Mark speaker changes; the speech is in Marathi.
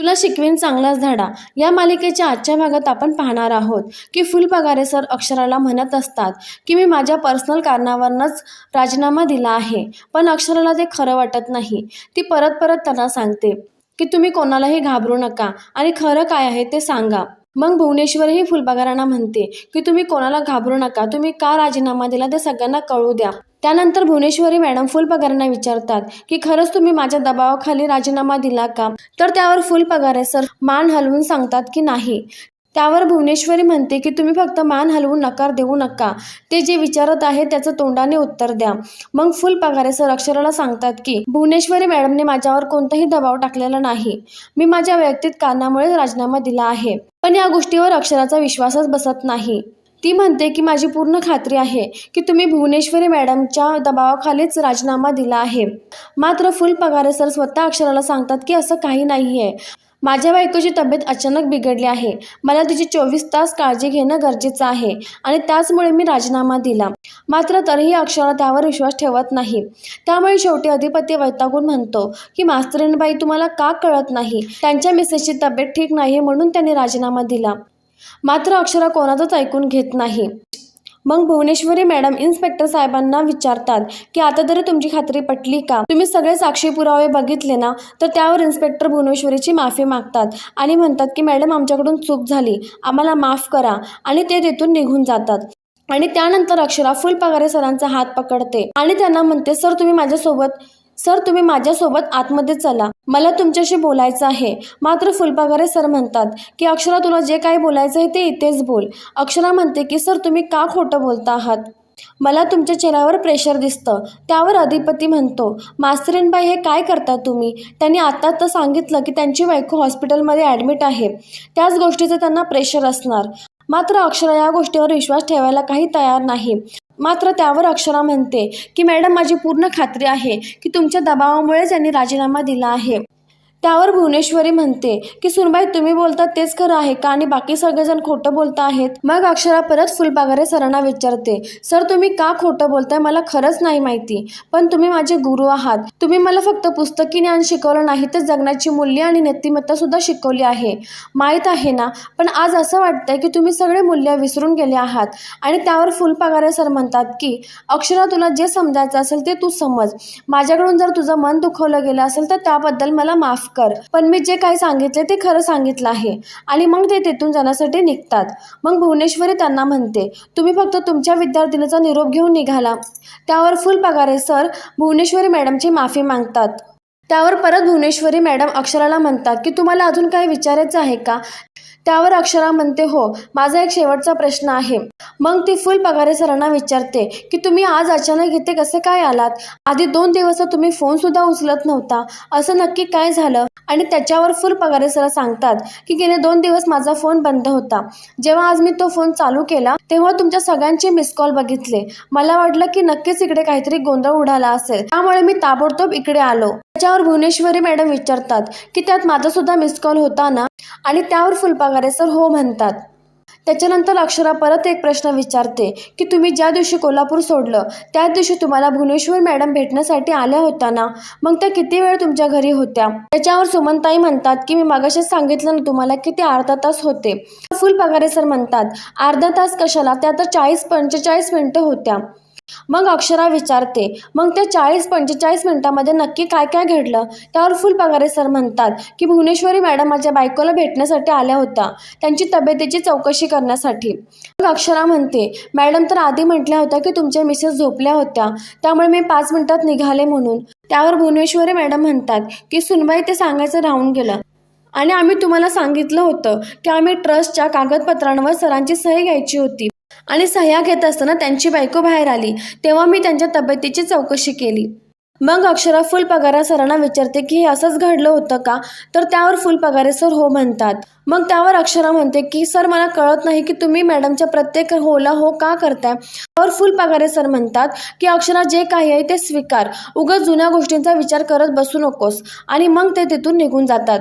Speaker 1: तुला शिकवीन चांगलाच धडा या मालिकेच्या आजच्या भागात आपण पाहणार आहोत की फुलपगारे सर अक्षराला म्हणत असतात की मी माझ्या पर्सनल कारणावरच राजीनामा दिला आहे, पण अक्षराला ते खरं वाटत नाही. ती परत परत त्यांना सांगते की तुम्ही कोणालाही घाबरू नका आणि खरं काय आहे ते सांगा. मग भुवनेश्वरीही फुलपगारांना म्हणते की तुम्ही कोणाला घाबरू नका, तुम्ही का राजीनामा दिला ते सगळ्यांना कळू द्या. त्यानंतर भुवनेश्वरी मॅडम फुलपगारांना विचारतात की खरंच तुम्ही माझ्या दबावाखाली राजीनामा दिला का? तर त्यावर फुलपगारे सर मान हलवून सांगतात की नाही. त्यावर भुवनेश्वरी म्हणते की तुम्ही फक्त मान हलवून नकार देऊ नका, ते जे विचारत आहे त्याचं तोंडाने उत्तर द्या. मग फुलपगारे सर अक्षराला सांगतात की भुवनेश्वरी मॅडमने माझ्यावर कोणताही दबाव टाकलेला नाही, मी माझ्या वैयक्तिक कारणामुळे राजीनामा दिला आहे. पण या गोष्टीवर अक्षराचा विश्वासच बसत नाही. ती म्हणते की माझी पूर्ण खात्री आहे की तुम्ही भुवनेश्वरी मॅडमच्या दबावाखालीच राजीनामा दिला आहे. मात्र फुलपगारे सर स्वतः अक्षराला सांगतात की असं काही नाही आहे. माझ्या बायकोची तब्येत अचानक बिघडली आहे, मला तिची 24 तास काळजी घेणं गरजेचं आहे आणि त्याचमुळे मी राजीनामा दिला. मात्र तरीही अक्षरा त्यावर विश्वास ठेवत नाही. त्यामुळे शेवटी अधिपती वैतागून म्हणतो की मास्तरीणबाई तुम्हाला का कळत नाही, त्यांच्या मिसेसची तब्येत ठीक नाही म्हणून त्यांनी राजीनामा दिला. मात्र अक्षरा कोणाचंच ऐकून घेत नाही. मग भुवनेश्वरी मॅडम इन्स्पेक्टर साहेबांना विचारतात की आता तरी तुमची खात्री पटली का, तुम्ही सगळे साक्षी पुरावे बघितले ना? तर त्यावर इन्स्पेक्टर भुवनेश्वरीची माफी मागतात आणि म्हणतात की मॅडम आमच्याकडून चूक झाली, आम्हाला माफ करा, आणि ते तिथून निघून जातात. आणि त्यानंतर अक्षरा फुलपगारे सरांचा हात पकडते आणि त्यांना म्हणते सर तुम्ही माझ्यासोबत आतमध्ये चला, मला तुमच्याशी बोलायचं आहे. मात्र फुलपगारे सर म्हणतात की अक्षरा तुला जे काही बोलायचं आहे ते इथेच बोल. अक्षरा म्हणते की सर तुम्ही का खोटं बोलता आहात, मला तुमच्या चेहऱ्यावर प्रेशर दिसतं. त्यावर अधिपती म्हणतो मास्तरीणबाई हे काय करता तुम्ही, त्यांनी आता तर सांगितलं की त्यांची बायको हॉस्पिटलमध्ये ॲडमिट आहे, त्याच गोष्टीचं त्यांना प्रेशर असणार. मात्र अक्षरा या गोष्टीवर विश्वास ठेवायला काही तयार नाही. मात्र त्यावर अक्षरा म्हणते की मॅडम माझी पूर्ण खात्री आहे की तुमच्या दबावामुळेच यांनी राजीनामा दिला आहे. त्यावर भुवनेश्वरी म्हणते की सुनबाई तुम्ही बोलतात तेच खरं आहे का आणि बाकी सगळेजण खोटं बोलता आहेत? मग अक्षरा परत फुलपगारे सरांना विचारते सर तुम्ही का खोटं बोलताय, मला खरंच नाही माहिती, पण तुम्ही माझे गुरु आहात, तुम्ही मला फक्त पुस्तकी ज्ञान शिकवलं नाही तर जगण्याची मूल्य आणि नीतिमत्ता सुद्धा शिकवली आहे, माहीत आहे ना? पण आज असं वाटतंय की तुम्ही सगळे मूल्य विसरून गेले आहात. आणि त्यावर फुलपगारे सर म्हणतात की अक्षरा तुला जे समजायचं असेल ते तू समज, माझ्याकडून जर तुझं मन दुखवलं गेलं असेल तर त्याबद्दल मला माफ कर, पण मी जे काही सांगितले ते खरं सांगितलं आहे. आणि मग ते तिथून जाण्यासाठी निघतात. मग भुवनेश्वरी त्यांना म्हणते तुम्ही फक्त तुमच्या विद्यार्थिनीचा निरोप घेऊन निघाला. त्यावर फुलपगारे सर भुवनेश्वरी मॅडमची माफी मागतात. त्यावर परत भुवनेश्वरी मॅडम अक्षराला म्हणतात की तुम्हाला अजून काही विचारायचं आहे का? त्यावर अक्षरा म्हणते हो, माझा एक शेवटचा प्रश्न आहे. मग ती फुलपगारे सरांना विचारते की तुम्ही आज अचानक इथे कसे काय आलात, आधी 2 दिवस तुम्ही फोन सुद्धा उचलत नव्हता, असं नक्की काय झालं? आणि त्याच्यावर फुलपगारे सर सांगतात की गेले 2 दिवस माझा फोन बंद होता, जेव्हा आज मी तो फोन चालू केला तेव्हा तुमच्या सगळ्यांचे मिस कॉल बघितले, मला वाटलं की नक्कीच इकडे काहीतरी गोंधळ उडाला असेल, त्यामुळे मी ताबडतोब इकडे आलो. त्याच्यावर भुवनेश्वरी मॅडम विचारतात की त्यात माझा सुद्धा मिस कॉल होता ना? आणि त्यावर फुलपगारे सर हो म्हणतात. त्याच्यानंतर अक्षरा परत एक प्रश्न विचारते की तुम्ही ज्या दिवशी कोल्हापूर सोडलं त्याच दिवशी तुम्हाला भुवनेश्वरी मॅडम भेटण्यासाठी आल्या होत्या ना, मग त्या किती वेळ तुमच्या घरी होत्या? त्याच्यावर सुमनताई म्हणतात की मी मागाशीच सांगितलं ना तुम्हाला की ते अर्धा तास होते. फुलपगारे सर म्हणतात अर्धा तास कशाला, त्या तर 40-45 मिनिटं होत्या. मग अक्षरा विचारते मग त्या 40-45 मिनिटांमध्ये नक्की काय काय घडलं? त्यावर फुलपगारे सर म्हणतात की भुवनेश्वरी मॅडम माझ्या बायकोला भेटण्यासाठी आल्या होत्या, त्यांची तब्येतीची चौकशी करण्यासाठी. मग अक्षरा म्हणते मॅडम तर आधी म्हटल्या होत्या की तुमच्या मिसेस झोपल्या होत्या, त्यामुळे मी 5 मिनिटात निघाले म्हणून. त्यावर भुवनेश्वरी मॅडम म्हणतात की सुनबाई ते सांगायचं राहून गेलं आणि आम्ही तुम्हाला सांगितलं होतं की आम्ही ट्रस्टच्या कागदपत्रांवर सरांची सही घ्यायची होती आणि सह्या घेत असताना त्यांची बायको बाहेर आली, तेव्हा मी त्यांच्या तब्येतीची चौकशी केली. मग अक्षरा फुलपगारे सरांना विचारते की हे असंच घडलं होतं का? तर त्यावर फुलपगारे सर हो म्हणतात. मग त्यावर अक्षरा म्हणते की सर मला कळत नाही की तुम्ही मॅडमच्या प्रत्येक होला हो का करताय? त्यावर फुलपगारे सर म्हणतात की अक्षरा जे काही आहे ते स्वीकार, उगाच जुन्या गोष्टींचा विचार करत बसू नकोस. आणि मग ते तिथून निघून जातात.